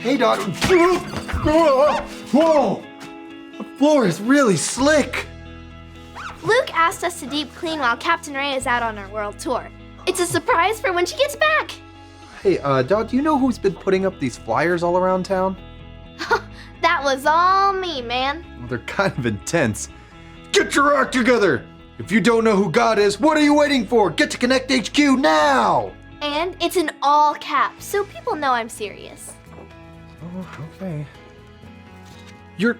Hey, Dot. Whoa! The floor is really slick. Luke asked us to deep clean while Captain Ray is out on her world tour. It's a surprise for when she gets back. Hey, Dot, do you know who's been putting up these flyers all around town? That was all me, man. Well, they're kind of intense. Get your act together! If you don't know who God is, what are you waiting for? Get to Connect HQ now! And it's in all caps, so people know I'm serious. Oh, okay. You're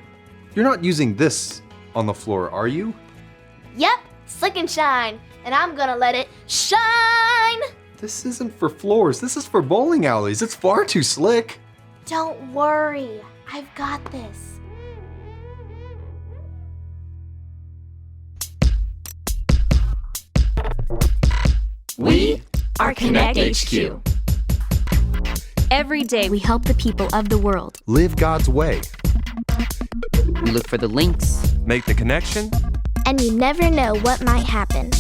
not using this on the floor, are you? Yep, slick and shine, and I'm gonna let it shine! This isn't for floors, this is for bowling alleys. It's far too slick. Don't worry, I've got this. We are Connect HQ. Every day we help the people of the world. Live God's way. We look for the links. Make the connection. And you never know what might happen.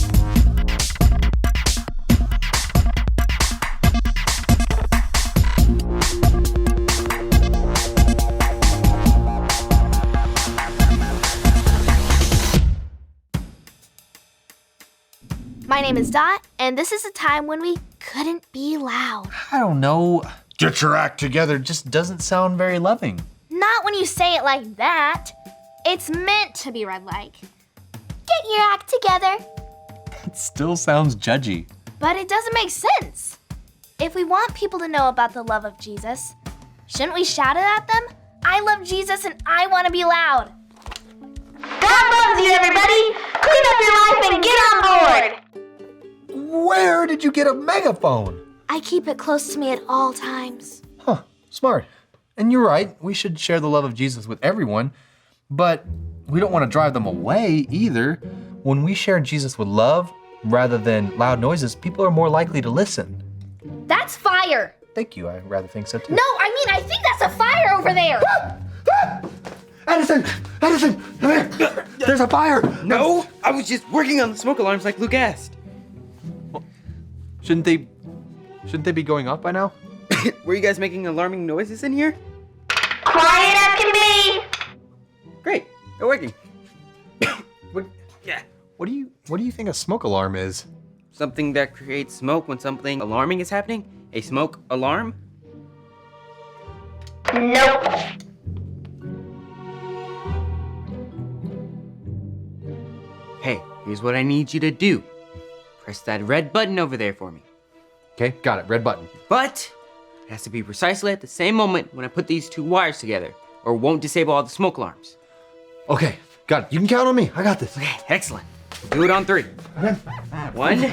My name is Dot, and this is a time when we couldn't be loud. I don't know. Get your act together just doesn't sound very loving. Not when you say it like that. It's meant to be read like, get your act together. It still sounds judgy. But it doesn't make sense. If we want people to know about the love of Jesus, shouldn't we shout it at them? I love Jesus and I want to be loud. God loves you, everybody. Clean up your life and get on board. Where did you get a megaphone? I keep it close to me at all times. Huh, smart. And you're right, we should share the love of Jesus with everyone, but we don't want to drive them away either. When we share Jesus with love, rather than loud noises, people are more likely to listen. That's fire. Thank you, I rather think so too. No, I think that's a fire over there. Edison, come here. There's a fire. No, I was just working on the smoke alarms like Luke asked. Shouldn't they be going off by now? Were you guys making alarming noises in here? Quiet as can be. Great, they're working. What do you think a smoke alarm is? Something that creates smoke when something alarming is happening? A smoke alarm? Nope. Hey, here's what I need you to do. Press that red button over there for me. Okay, got it, red button. But it has to be precisely at the same moment when I put these two wires together, or it won't disable all the smoke alarms. Okay, got it. You can count on me. I got this. Okay, excellent. We'll do it on 3. 1.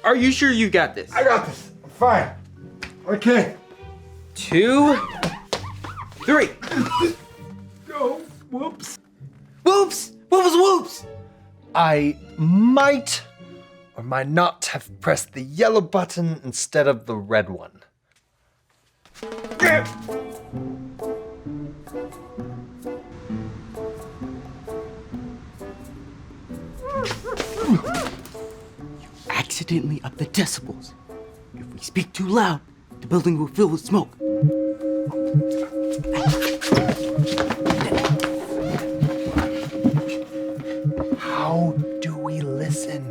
Are you sure you got this? I got this. I'm fine. Okay. 2, 3. Oh, whoops. Whoops! What was whoops? I might or might not have pressed the yellow button instead of the red one. Accidentally up the decibels. If we speak too loud, the building will fill with smoke. How do we listen?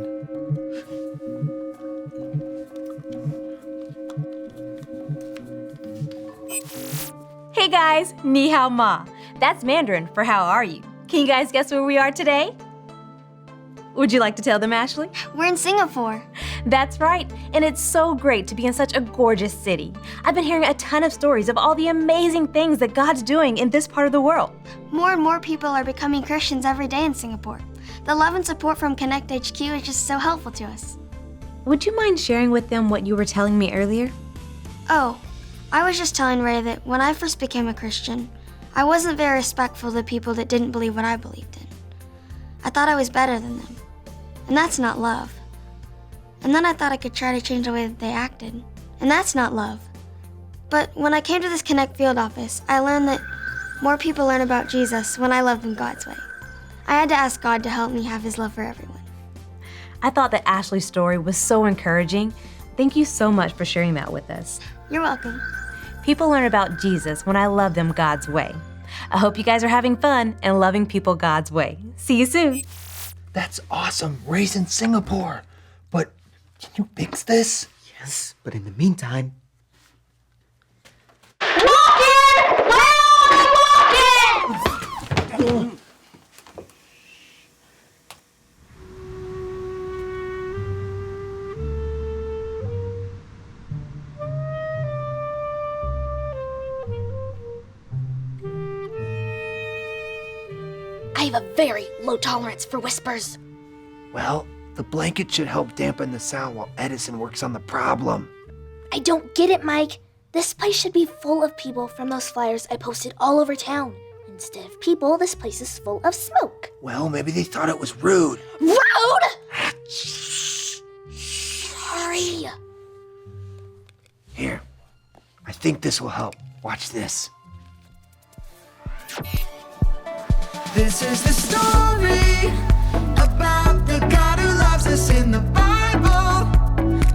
Hey guys, ni hao ma. That's Mandarin for how are you. Can you guys guess where we are today? Would you like to tell them, Ashley? We're in Singapore. That's right, and it's so great to be in such a gorgeous city. I've been hearing a ton of stories of all the amazing things that God's doing in this part of the world. More and more people are becoming Christians every day in Singapore. The love and support from Connect HQ is just so helpful to us. Would you mind sharing with them what you were telling me earlier? Oh, I was just telling Ray that when I first became a Christian, I wasn't very respectful to people that didn't believe what I believed in. I thought I was better than them, and that's not love. And then I thought I could try to change the way that they acted, and that's not love. But when I came to this Connect field office, I learned that more people learn about Jesus when I love them God's way. I had to ask God to help me have his love for everyone. I thought that Ashley's story was so encouraging. Thank you so much for sharing that with us. You're welcome. People learn about Jesus when I love them God's way. I hope you guys are having fun and loving people God's way. See you soon. That's awesome. Raising Singapore. But can you fix this? Yes, but in the meantime, I have a very low tolerance for whispers. Well, the blanket should help dampen the sound while Edison works on the problem. I don't get it, Mike. This place should be full of people from those flyers I posted all over town. Instead of people, this place is full of smoke. Well, maybe they thought it was rude. Rude! Sorry. Here, I think this will help. Watch this. This is the story about the God who loves us in the Bible.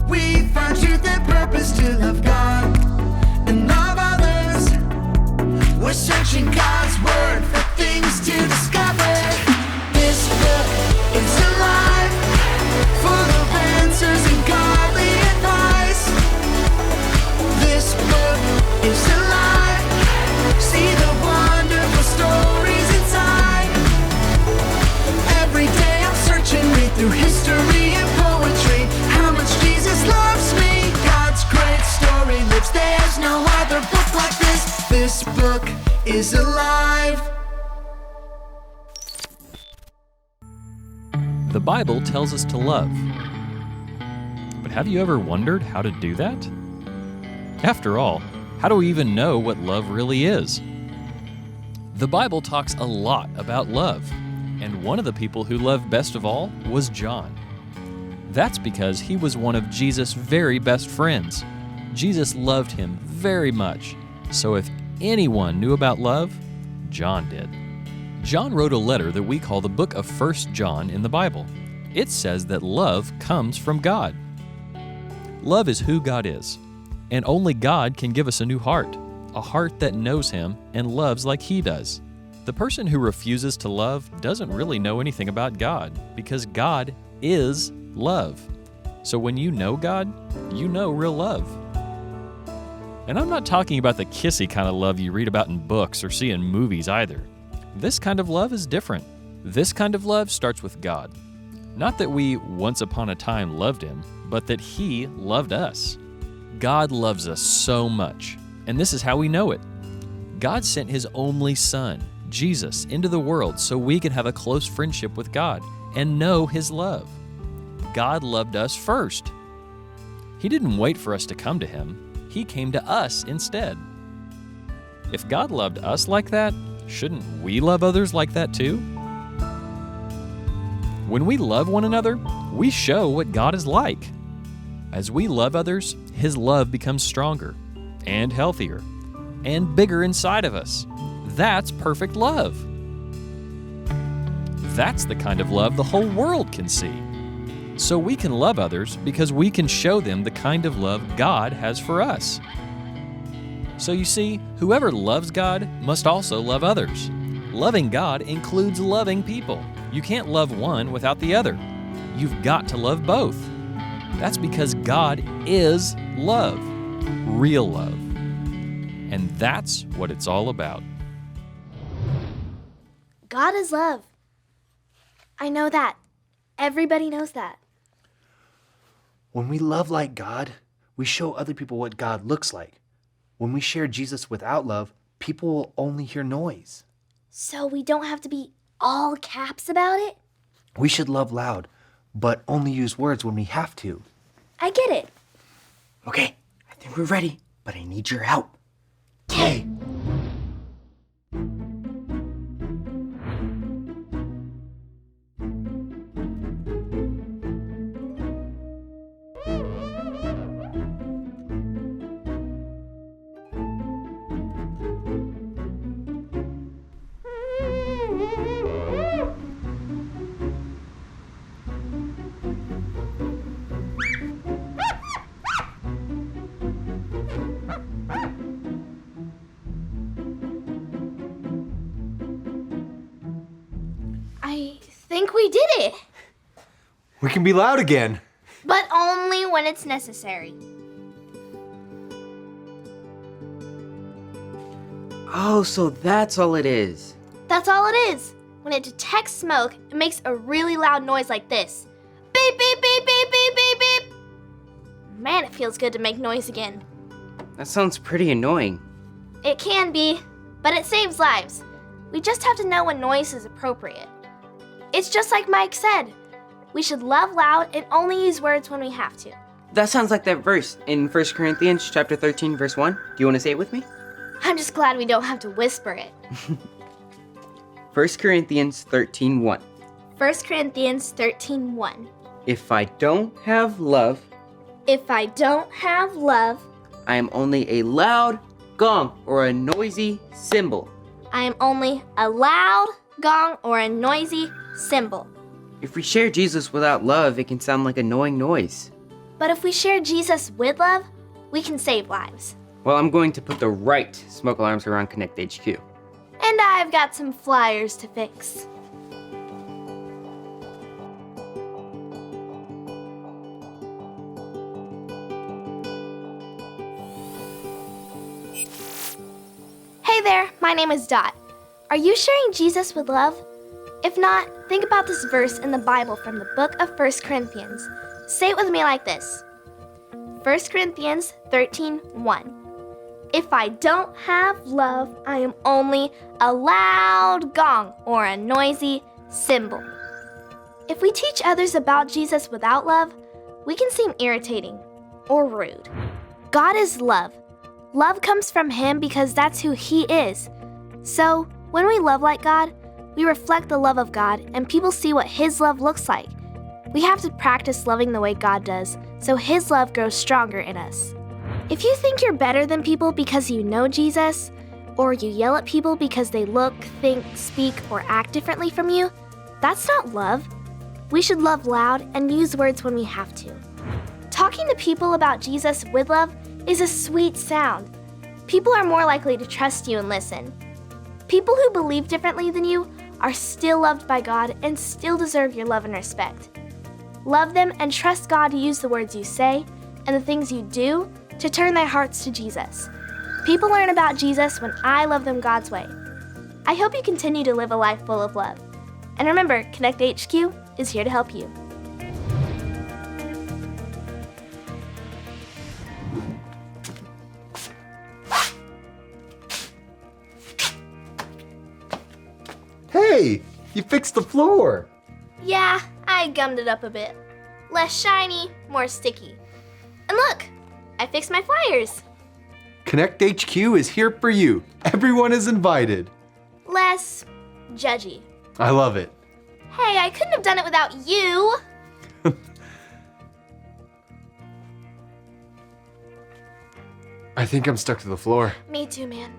We find truth and purpose to love God and love others. We're searching God's word for things to discover. This book is alive, full of answers and godly advice. This book is alive. See the wonderful stories inside. Every day I'm searching, read through history and poetry. How much Jesus loves me. God's great story lives. There's no other book like this. This book is alive. The Bible tells us to love. But have you ever wondered how to do that? After all, how do we even know what love really is? The Bible talks a lot about love, and one of the people who loved best of all was John. That's because he was one of Jesus' very best friends. Jesus loved him very much, so if anyone knew about love, John did. John wrote a letter that we call the book of 1 John in the Bible. It says that love comes from God. Love is who God is, and only God can give us a new heart, a heart that knows Him and loves like He does. The person who refuses to love doesn't really know anything about God, because God is love. So when you know God, you know real love. And I'm not talking about the kissy kind of love you read about in books or see in movies either. This kind of love is different. This kind of love starts with God. Not that we once upon a time loved Him, but that He loved us. God loves us so much, and this is how we know it. God sent His only Son, Jesus, into the world so we can have a close friendship with God and know His love. God loved us first. He didn't wait for us to come to Him. He came to us instead. If God loved us like that, shouldn't we love others like that too? When we love one another, we show what God is like. As we love others, His love becomes stronger and healthier and bigger inside of us. That's perfect love. That's the kind of love the whole world can see. So we can love others because we can show them the kind of love God has for us. So you see, whoever loves God must also love others. Loving God includes loving people. You can't love one without the other. You've got to love both. That's because God is love, real love. And that's what it's all about. God is love. I know that. Everybody knows that. When we love like God, we show other people what God looks like. When we share Jesus without love, people will only hear noise. So we don't have to be all caps about it? We should love loud, but only use words when we have to. I get it. okay, I think we're ready, but I need your help. Okay. think we did it. We can be loud again. But only when it's necessary. Oh, so that's all it is. That's all it is. When it detects smoke, it makes a really loud noise like this. Beep, beep, beep, beep, beep, beep, beep. Man, it feels good to make noise again. That sounds pretty annoying. It can be, but it saves lives. We just have to know when noise is appropriate. It's just like Mike said. We should love loud and only use words when we have to. That sounds like that verse in 1 Corinthians chapter 13, verse 1. Do you want to say it with me? I'm just glad we don't have to whisper it. 1 Corinthians 13:1. 1 Corinthians 13:1. If I don't have love, If I don't have love, I am only a loud gong or a noisy cymbal. I am only a loud gong or a noisy cymbal. If we share Jesus without love, it can sound like annoying noise. But if we share Jesus with love, we can save lives. Well, I'm going to put the right smoke alarms around Connect HQ. And I've got some flyers to fix. Hey there, my name is Dot. Are you sharing Jesus with love? If not, think about this verse in the Bible from the book of 1 Corinthians. Say it with me like this. 1 Corinthians 13:1. If I don't have love, I am only a loud gong or a noisy cymbal. If we teach others about Jesus without love, we can seem irritating or rude. God is love. Love comes from Him because that's who He is. So, when we love like God, we reflect the love of God and people see what His love looks like. We have to practice loving the way God does so His love grows stronger in us. If you think you're better than people because you know Jesus, or you yell at people because they look, think, speak, or act differently from you, that's not love. We should love loud and use words when we have to. Talking to people about Jesus with love is a sweet sound. People are more likely to trust you and listen. People who believe differently than you are still loved by God and still deserve your love and respect. Love them and trust God to use the words you say and the things you do to turn their hearts to Jesus. People learn about Jesus when I love them God's way. I hope you continue to live a life full of love. And remember, Connect HQ is here to help you. Hey, you fixed the floor. Yeah, I gummed it up a bit. Less shiny, more sticky. And look, I fixed my flyers. Connect HQ is here for you. Everyone is invited. Less judgy. I love it. Hey, I couldn't have done it without you. I think I'm stuck to the floor. Me too, man.